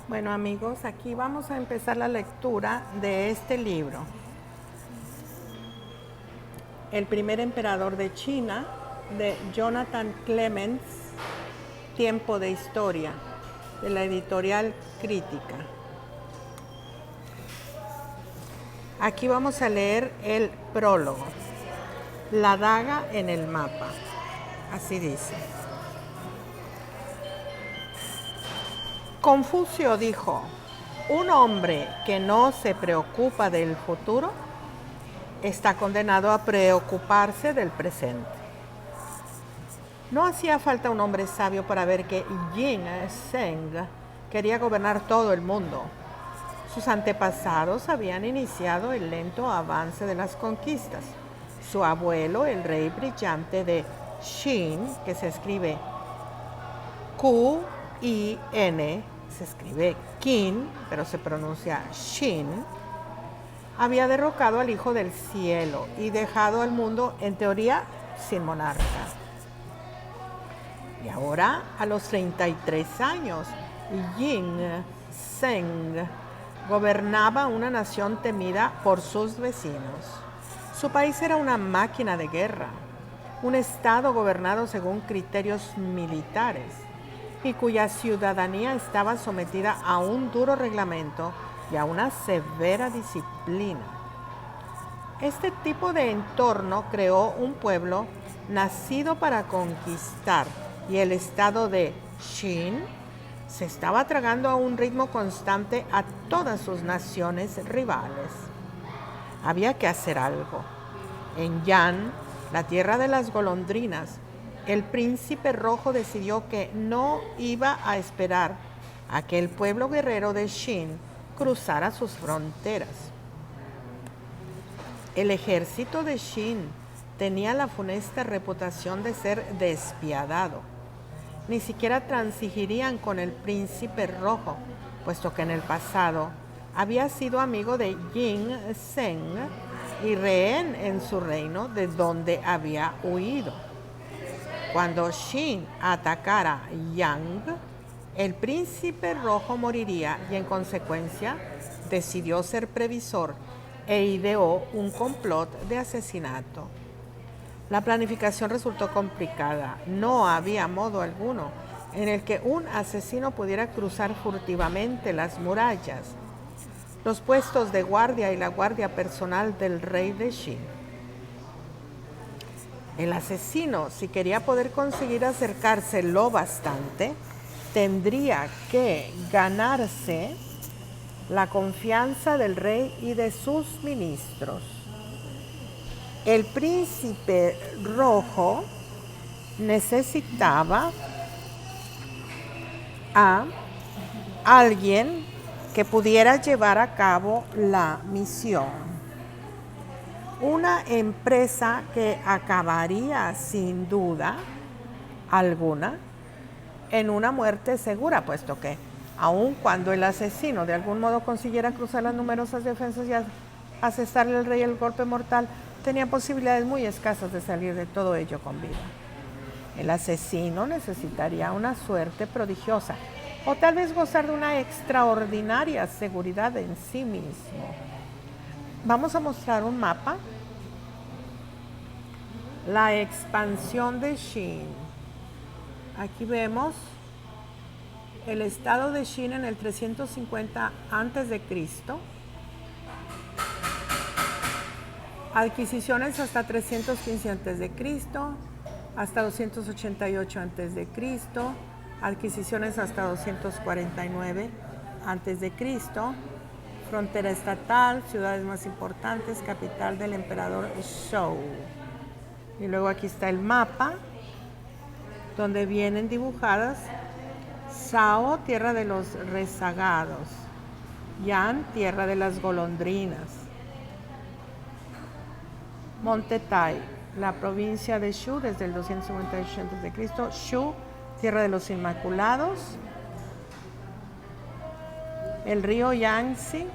Bueno amigos, aquí vamos a empezar la lectura de este libro. El primer emperador de China, de Jonathan Clements, Tiempo de Historia, de la editorial Crítica. Aquí vamos a leer el prólogo. La daga en el mapa. Así dice. Confucio dijo: un hombre que no se preocupa del futuro está condenado a preocuparse del presente. No hacía falta un hombre sabio para ver que Yin Zheng quería gobernar todo el mundo. Sus antepasados habían iniciado el lento avance de las conquistas. Su abuelo, el rey brillante de Qin, que se escribe Q-I-N, se escribe Qin, pero se pronuncia Shin, había derrocado al Hijo del Cielo y dejado al mundo, en teoría, sin monarca. Y ahora, a los 33 años, Yin Zheng gobernaba una nación temida por sus vecinos. Su país era una máquina de guerra, un estado gobernado según criterios militares y cuya ciudadanía estaba sometida a un duro reglamento y a una severa disciplina. Este tipo de entorno creó un pueblo nacido para conquistar, y el estado de Qin se estaba tragando a un ritmo constante a todas sus naciones rivales. Había que hacer algo. En Yan, la tierra de las golondrinas, el príncipe rojo decidió que no iba a esperar a que el pueblo guerrero de Qin cruzara sus fronteras. El ejército de Qin tenía la funesta reputación de ser despiadado. Ni siquiera transigirían con el príncipe rojo, puesto que en el pasado había sido amigo de Yin Zheng y rehén en su reino, de donde había huido. Cuando Qin atacara Yang, el príncipe rojo moriría y en consecuencia decidió ser previsor e ideó un complot de asesinato. La planificación resultó complicada. No había modo alguno en el que un asesino pudiera cruzar furtivamente las murallas, los puestos de guardia y la guardia personal del rey de Qin. El asesino, si quería poder conseguir acercarse lo bastante, tendría que ganarse la confianza del rey y de sus ministros. El príncipe rojo necesitaba a alguien que pudiera llevar a cabo la misión. Una empresa que acabaría sin duda alguna en una muerte segura, puesto que aun cuando el asesino de algún modo consiguiera cruzar las numerosas defensas y asestarle al rey el golpe mortal, tenía posibilidades muy escasas de salir de todo ello con vida. El asesino necesitaría una suerte prodigiosa, o tal vez gozar de una extraordinaria seguridad en sí mismo. Vamos a mostrar un mapa. La expansión de Qin. Aquí vemos el estado de Qin en el 350 a.C., adquisiciones hasta 315 a.C., hasta 288 a.C., adquisiciones hasta 249 a.C., frontera estatal, ciudades más importantes, capital del emperador Zhou. Y luego aquí está el mapa, donde vienen dibujadas Zhao, tierra de los rezagados; Yan, tierra de las golondrinas; Monte Tai, la provincia de Shu desde el 258 a.C., Shu, tierra de los inmaculados; el río Yangtze,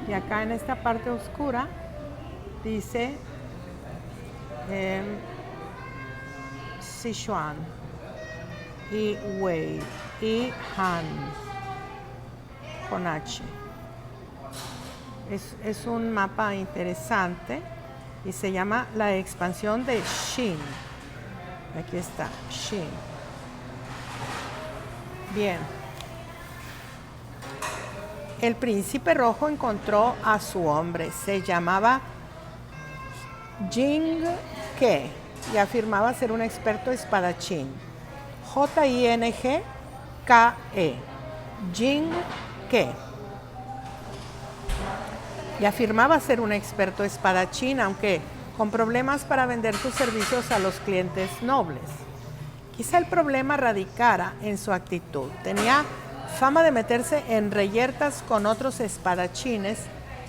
y acá en esta parte oscura dice Sichuan. y Wei y Han con H. Es un mapa interesante y se llama la expansión de Xin. Aquí está, Xin. Bien. El príncipe rojo encontró a su hombre. Se llamaba Jing Ke y afirmaba ser un experto espadachín. Jingke. Jing Ke. Y afirmaba ser un experto espadachín, aunque con problemas para vender sus servicios a los clientes nobles. Quizá el problema radicara en su actitud. Tenía fama de meterse en reyertas con otros espadachines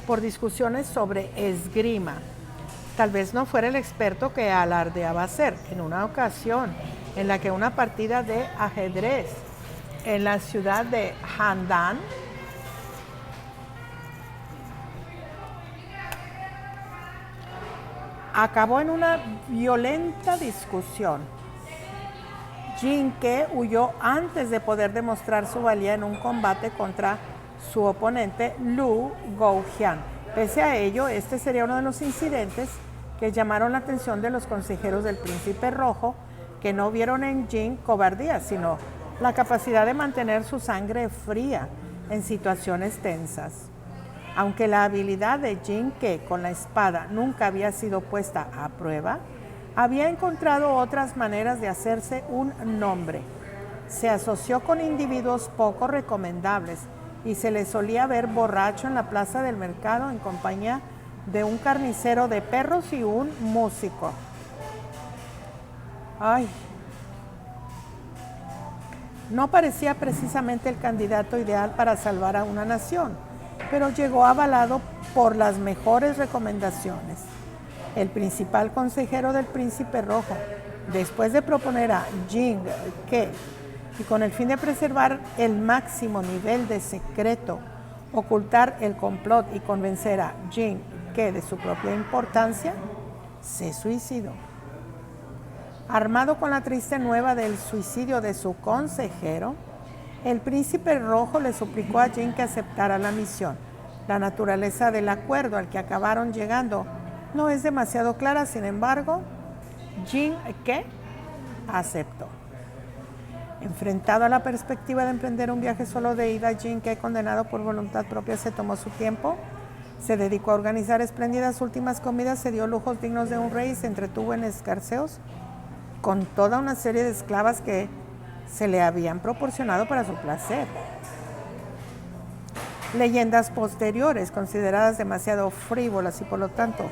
por discusiones sobre esgrima. Tal vez no fuera el experto que alardeaba ser. En una ocasión en la que una partida de ajedrez en la ciudad de Handan acabó en una violenta discusión. Jing Ke huyó antes de poder demostrar su valía en un combate contra su oponente Lu Goujian. Pese a ello, este sería uno de los incidentes que llamaron la atención de los consejeros del Príncipe Rojo, que no vieron en Jing cobardía, sino la capacidad de mantener su sangre fría en situaciones tensas. Aunque la habilidad de Jing Ke con la espada nunca había sido puesta a prueba, había encontrado otras maneras de hacerse un nombre. Se asoció con individuos poco recomendables y se le solía ver borracho en la plaza del mercado en compañía de un carnicero de perros y un músico. No parecía precisamente el candidato ideal para salvar a una nación, pero llegó avalado por las mejores recomendaciones. El principal consejero del Príncipe Rojo, después de proponer a Jing Ke, y con el fin de preservar el máximo nivel de secreto, ocultar el complot y convencer a Jing Ke de su propia importancia, se suicidó. Armado con la triste nueva del suicidio de su consejero, el Príncipe Rojo le suplicó a Jing que aceptara la misión. La naturaleza del acuerdo al que acabaron llegando no es demasiado clara, sin embargo, Jing Ke aceptó. Enfrentado a la perspectiva de emprender un viaje solo de ida, Jing Ke, condenado por voluntad propia, se tomó su tiempo, se dedicó a organizar espléndidas últimas comidas, se dio lujos dignos de un rey y se entretuvo en escarceos con toda una serie de esclavas que se le habían proporcionado para su placer. Leyendas posteriores, consideradas demasiado frívolas y por lo tanto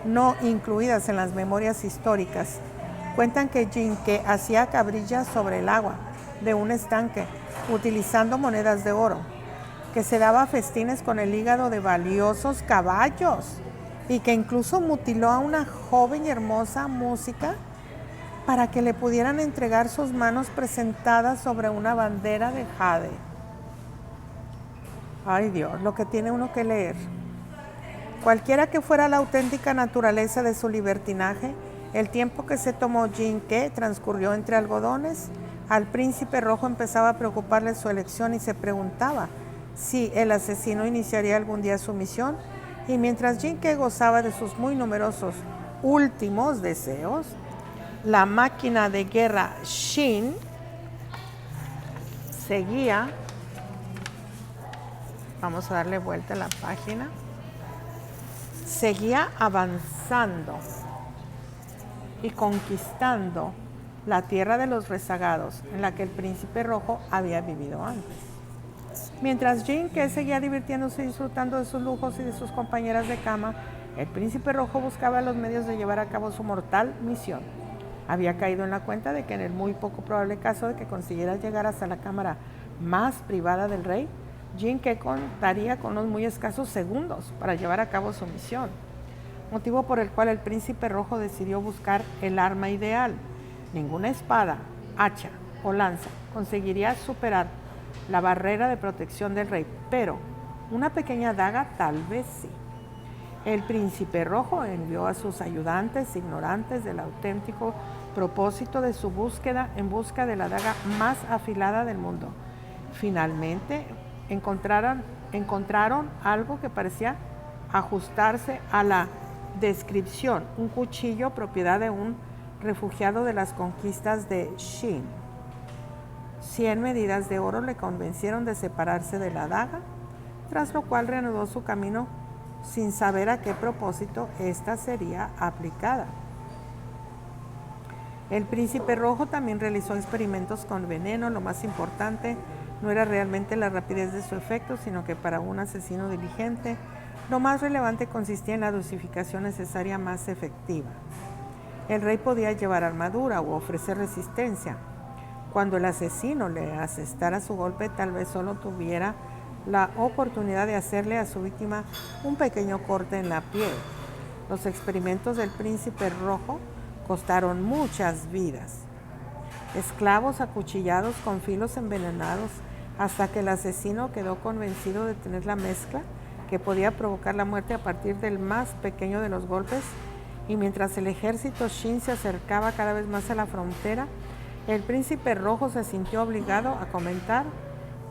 no incluidas en las memorias históricas, cuentan que Jing Ke hacía cabrillas sobre el agua de un estanque utilizando monedas de oro, que se daba festines con el hígado de valiosos caballos y que incluso mutiló a una joven y hermosa música para que le pudieran entregar sus manos presentadas sobre una bandera de jade. Ay Dios, lo que tiene uno que leer. Cualquiera que fuera la auténtica naturaleza de su libertinaje, el tiempo que se tomó Jing Ke transcurrió entre algodones. Al Príncipe Rojo empezaba a preocuparle su elección y se preguntaba si el asesino iniciaría algún día su misión. Y mientras Jing Ke gozaba de sus muy numerosos últimos deseos, la máquina de guerra Xin seguía, vamos a darle vuelta a la página, seguía avanzando y conquistando la tierra de los rezagados en la que el Príncipe Rojo había vivido antes. Mientras Jing Ke seguía divirtiéndose y disfrutando de sus lujos y de sus compañeras de cama, el Príncipe Rojo buscaba los medios de llevar a cabo su mortal misión. Había caído en la cuenta de que en el muy poco probable caso de que consiguiera llegar hasta la cámara más privada del rey, Jing Ke contaría con unos muy escasos segundos para llevar a cabo su misión, motivo por el cual el Príncipe Rojo decidió buscar el arma ideal. Ninguna espada, hacha o lanza conseguiría superar la barrera de protección del rey, pero una pequeña daga tal vez sí. El Príncipe Rojo envió a sus ayudantes ignorantes del auténtico propósito de su búsqueda en busca de la daga más afilada del mundo. Finalmente encontraron algo que parecía ajustarse a la descripción, un cuchillo propiedad de un refugiado de las conquistas de Shin. 100 medidas de oro le convencieron de separarse de la daga, tras lo cual reanudó su camino sin saber a qué propósito ésta sería aplicada. El príncipe rojo también realizó experimentos con veneno. Lo más importante no era realmente la rapidez de su efecto, sino que para un asesino diligente, lo más relevante consistía en la dosificación necesaria más efectiva. El rey podía llevar armadura o ofrecer resistencia. Cuando el asesino le asestara su golpe, tal vez solo tuviera la oportunidad de hacerle a su víctima un pequeño corte en la piel. Los experimentos del príncipe rojo costaron muchas vidas. Esclavos acuchillados con filos envenenados, hasta que el asesino quedó convencido de tener la mezcla que podía provocar la muerte a partir del más pequeño de los golpes, y mientras el ejército Shin se acercaba cada vez más a la frontera, el príncipe rojo se sintió obligado a comentar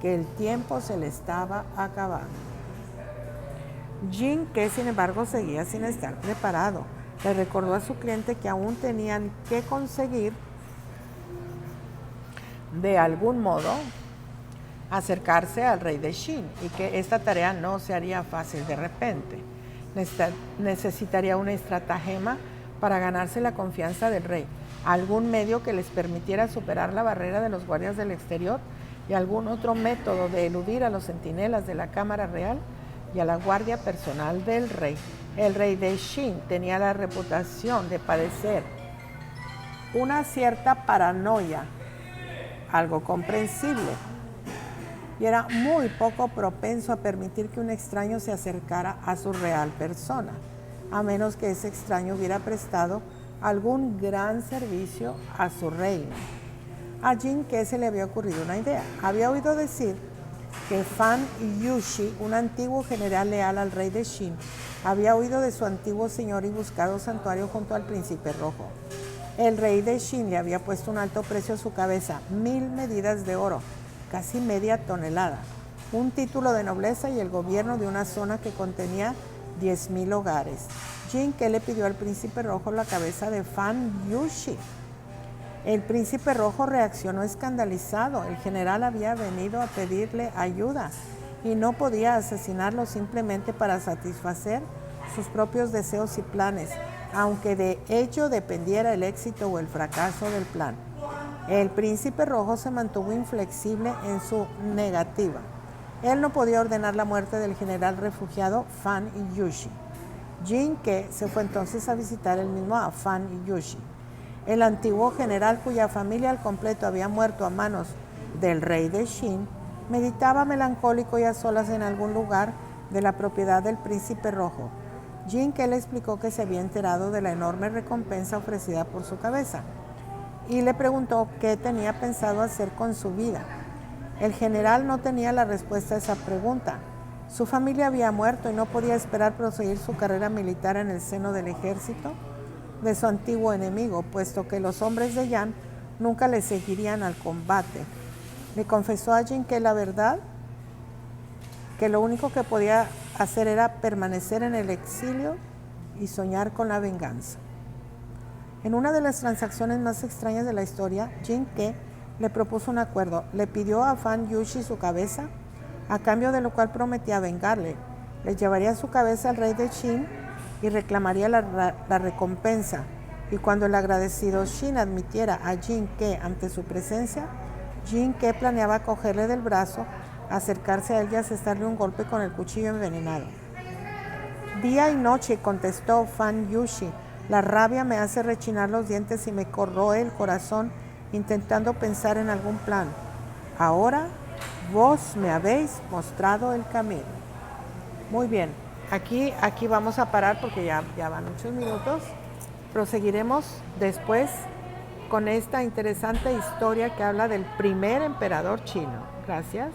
que el tiempo se le estaba acabando. Jin, que sin embargo seguía sin estar preparado, le recordó a su cliente que aún tenían que conseguir de algún modo acercarse al rey de Shin y que esta tarea no se haría fácil de repente. Necesitaría una estratagema para ganarse la confianza del rey, algún medio que les permitiera superar la barrera de los guardias del exterior y algún otro método de eludir a los centinelas de la Cámara Real y a la guardia personal del rey. El rey de Shin tenía la reputación de padecer una cierta paranoia, algo comprensible, y era muy poco propenso a permitir que un extraño se acercara a su real persona, a menos que ese extraño hubiera prestado algún gran servicio a su reino. A Jin Ke se le había ocurrido una idea. Había oído decir que Fan Yushi, un antiguo general leal al rey de Shin, había huido de su antiguo señor y buscado santuario junto al príncipe rojo. El rey de Shin le había puesto un alto precio a su cabeza, 1000 medidas de oro, casi media tonelada, un título de nobleza y el gobierno de una zona que contenía 10,000 hogares. Jin Ke le pidió al príncipe rojo la cabeza de Fan Yushi. El príncipe rojo reaccionó escandalizado. El general había venido a pedirle ayuda y no podía asesinarlo simplemente para satisfacer sus propios deseos y planes, aunque de ello dependiera el éxito o el fracaso del plan. El príncipe rojo se mantuvo inflexible en su negativa. Él no podía ordenar la muerte del general refugiado Fan Yushi. Jin Ke se fue entonces a visitar él mismo a Fan Yushi, el antiguo general cuya familia al completo había muerto a manos del rey de Shin. Meditaba melancólico y a solas en algún lugar de la propiedad del príncipe rojo. Jin Ke le explicó que se había enterado de la enorme recompensa ofrecida por su cabeza y le preguntó qué tenía pensado hacer con su vida. El general no tenía la respuesta a esa pregunta. Su familia había muerto y no podía esperar proseguir su carrera militar en el seno del ejército de su antiguo enemigo, puesto que los hombres de Yan nunca le seguirían al combate. Le confesó a Jin Ke la verdad, que lo único que podía hacer era permanecer en el exilio y soñar con la venganza. En una de las transacciones más extrañas de la historia, Jin Ke le propuso un acuerdo. Le pidió a Fan Yushi su cabeza, a cambio de lo cual prometía vengarle. Le llevaría su cabeza al rey de Shin y reclamaría la recompensa. Y cuando el agradecido Shin admitiera a Jin Ke ante su presencia, Jin Ke planeaba cogerle del brazo, acercarse a él y asestarle un golpe con el cuchillo envenenado. Día y noche, contestó Fan Yushi, la rabia me hace rechinar los dientes y me corroe el corazón intentando pensar en algún plan. Ahora vos me habéis mostrado el camino. Muy bien, aquí vamos a parar porque ya van muchos minutos. Proseguiremos después con esta interesante historia que habla del primer emperador chino. Gracias.